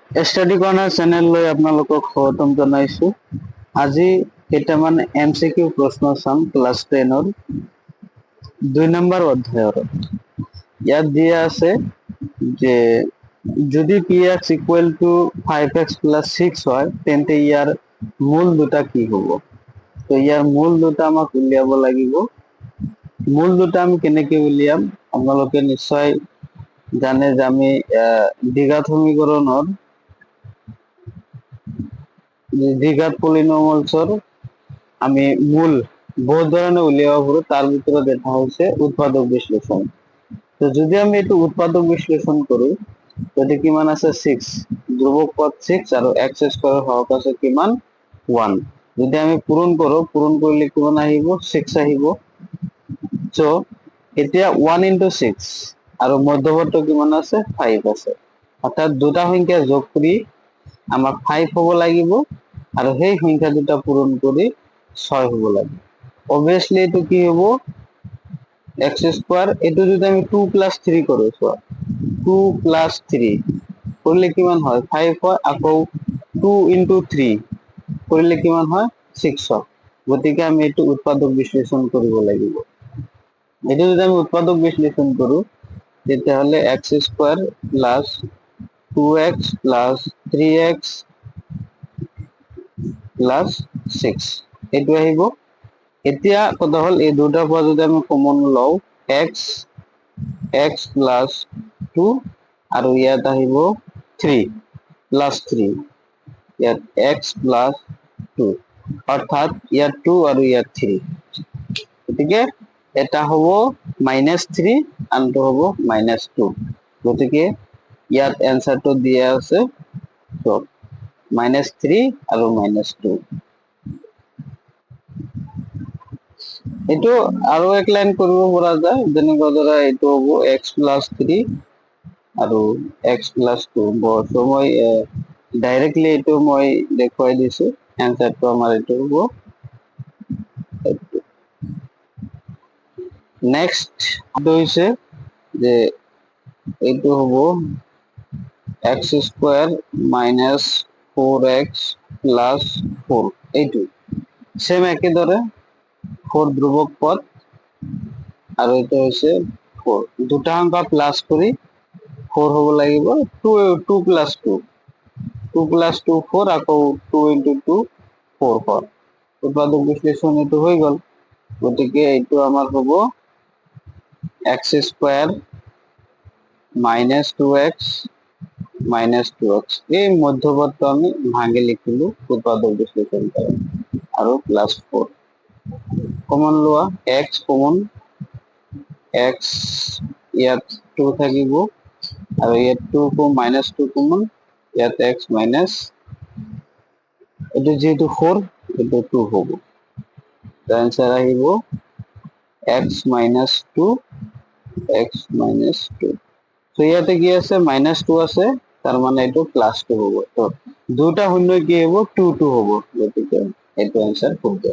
Study corner চেনেললৈ আপোনালোকক স্বাগতম জনাইছো। আজি কেইটামান MCQ প্ৰশ্ন চাম ক্লাছ 10ৰ 2 নম্বৰ অধ্যায়ৰ। ইয়াত দিয়া আছে যে যদি px equal to 5x plus 6 হয় তেন্তে ইয়াৰ মূল দুটা কি হ'ব? তো ইয়াৰ মূল দুটা আমাক উলিয়াব লাগিব। মূল দুটা আমি কেনেকৈ উলিয়াম? আপোনালোকে নিশ্চয় জানে যে আমি দ্বিঘাত সমীকৰণৰ দ্বিঘাত পলিনমিয়ালছৰ আমি মূল বহুত ধৰণে উলিয়াব পাৰো। তাৰ ভিতৰত এটা হৈছে উৎপাদক বিশ্লেষণ। তো যদি আমি এইটো উৎপাদক বিশ্লেষণ কৰো তেন্তে কিমান আছে 6 ধ্ৰুবক পদ 6 আৰু x স্কয়াৰৰ হৰক আছে কিমান 1। যদি আমি পূৰণ কৰো, পূৰণ কৰিলে কিমান আহিব 6 আহিব। সো এতিয়া 1 into 6 আৰু মধ্যবৰ্ত কিমান আছে 5 আছে। অৰ্থাৎ দুটা সংখ্যা যোগ কৰি আমাক 5 হ'ব লাগিব আৰু সেই সংখ্যা দুটা পূৰণ কৰি 6 হ'ব লাগিব। অবভিয়াসলি এটো কি হ'ব x স্কয়ার, এটো যদি আমি 2 plus 3 কৰো, সো 2 plus 3 করলে কিমান হয় 5 হয়, আকৌ 2 into 3 করলে কিমান হয় 6 হয়। গতিকে আমি এটো উৎপাদক বিশ্লেষণ কৰিব লাগিব। এটো যদি আমি উৎপাদক বিশ্লেষণ কৰো তেতিয়াহলে x square plus 2x plus 3x plus 6 এইটো আহিব। এতিয়া কথা হল এই দুটাৰ পৰা যদি আমি কমন লও x প্লাস 2 আৰু ইয়াত আহিব 3 প্লাস 3, ইয়াত x প্লাস 2 অৰ্থাৎ ইয়াত 2 আৰু ইয়াত 3। গতিকে এটা হ'ব -3 আনটো হ'ব -2। গতিকে ইয়াত এনসারটো দিয়া আছে তো -3 আৰু -2। এটো আৰু এক লাইন কৰিব পৰা যায়, যেনেকৈ ধৰা এটো হ'ব x plus 3 আৰু x plus 2। তো মই ডাইৰেক্টলি এটো মই দেখুৱাই দিছো। এনসাৰটো আমাৰ এটো হ'ব। নেক্সট এটো হৈছে যে এটো হ'ব x square minus 4x plus 4। এইটো সেম একই ধরে 4 ধ্রুবক পদ আর এটা হচ্ছে 4, দুটা সংখ্যা প্লাস করি 4 হব লাগিব 2 plus 2 plus 2 4 আকৌ 2 into 2 4 উৎপাদক বিশ্লেষণ এটো হৈ গল। গতিকে এইটো আমাৰ হ'ব x square minus 2x minus 2x। এই মধ্যবৰ্ত আমি ভাঙে লিখিলো উৎপাদক বিশ্লেষণ কৰে আৰু প্লাস 4 কমন লোৱা x কমন, x ইয়াত 2 থাকিব আৰু ইয়াত 2 কো -2 কমন, ইয়াত x মাইনাস এটো যেহেতু 4 এটো 2 হ'ব। आंसर আহিব x minus 2 x minus 2। তো ইয়াতে কি আছে -2 আছে, তার মানে এটো +2 হ'ব। তো দুটা শূন্য কি হ'ব 2 2 হ'ব। গতিকে এটো आंसर হ'ব।